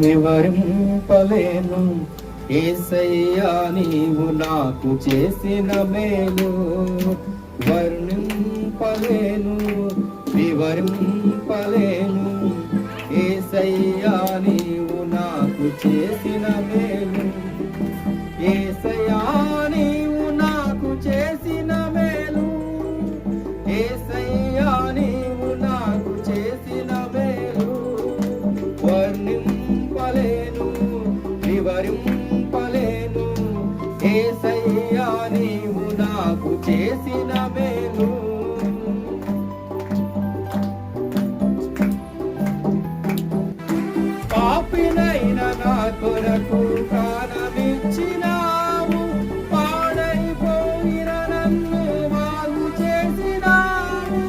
వివరింపలేను యేసయ్యా నీవు నాకు చేసిన మేలు. వర్ణింపలేను వివరింపలేను యేసయ్యా నీవు నాకు చేసిన మేలు. యేసయ్యా నీవు నాకు చేసిన మేలు. యేసయ్యా నీవు నాకు చేసిన మేలు. వర్ణింపలేను వివరింపలేను యేసయ్యా నీవు నాకు చేసిన మేలు. పాపినైన నా కొరకు ప్రాణమిచ్చినావు, పాడైపోయిన నన్ను బాగు చేసినావు.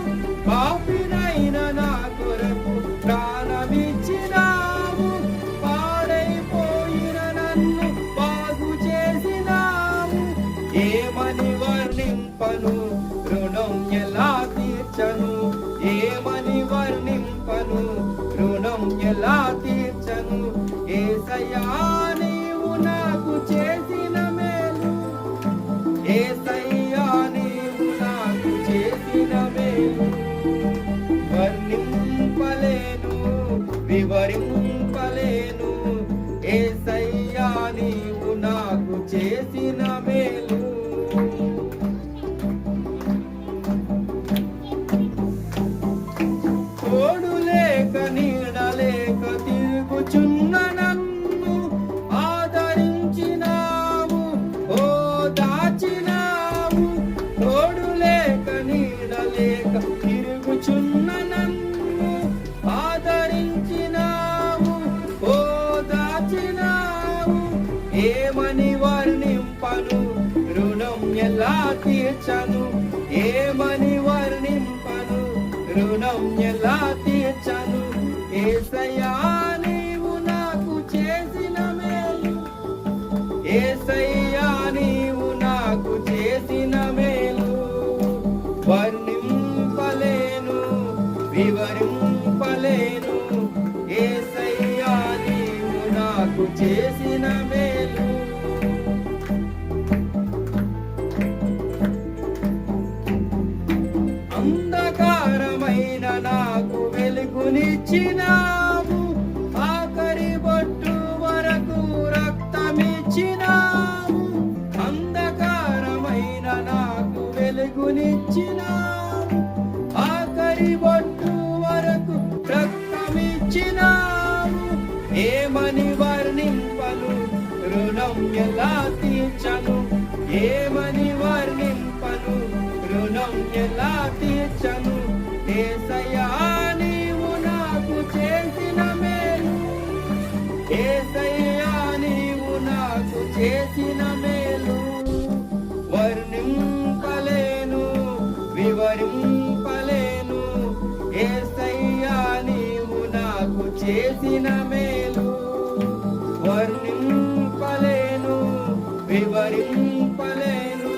పాపినైన నా కొరకు ప్రాణమిచ్చినావు, పాడైపోయిన నన్ను బాగు చేసినావు. ఏమని వర్ణింపను రుణం ఎలా తీర్చను? ఏమని వర్ణింపను రుణం ఎలా తీర్చను? యేసయ్యా నీవు నాకు చేసిన మేలు. యేసయ్యా నీవు నాకు చేసిన మేలు. వర్ణింపలేను వివరింపలేను యేసయ్యా నీవు నాకు చేసిన మేలు. తోడు లేక నీడలేక తిరుగుచున్న నన్ను ఆదరించినావు, ఓ దాచినావు. తోడు లేక నీడలేక తిరుగుచున్న నన్ను ఆదరించినావు, ఓ దాచినావు. ఏమని వర్ణింపను రుణం ఎలా తీర్చను? ఏమని వర్ణింపను రుణం ఎలా తీర్చను? యేసయ్యా నీవు నాకు చేసిన మేలు. యేసయ్యా నీవు నాకు చేసిన మేలు. వర్ణింపలేను వివరింపలేను యేసయ్యా నీవు నాకు చేసిన మేలు. అంధకారమైన నాకు వెలుగునిచ్చినావు, ఆఖరి బొట్టు వరకు రక్తమిచ్చినావు. అంధకారమైన నాకు వెలుగునిచ్చినావు, ఆఖరి బొట్టు వరకు రక్తమిచ్చినావు. ఏమని వర్ణింపను రుణం ఎలా తీర్చను? ఏమని వర్ణింపను రుణం ఎలా తీర్చను? యేసయ్యా నీవు నాకు చేసిన మేలు. యేసయ్యా నీవు నాకు చేసిన మేలు. వర్ణింపలేను వివరింపలేను యేసయ్యా నీవు నాకు చేసిన మేలు. వర్ణింపలేను వివరింపలేను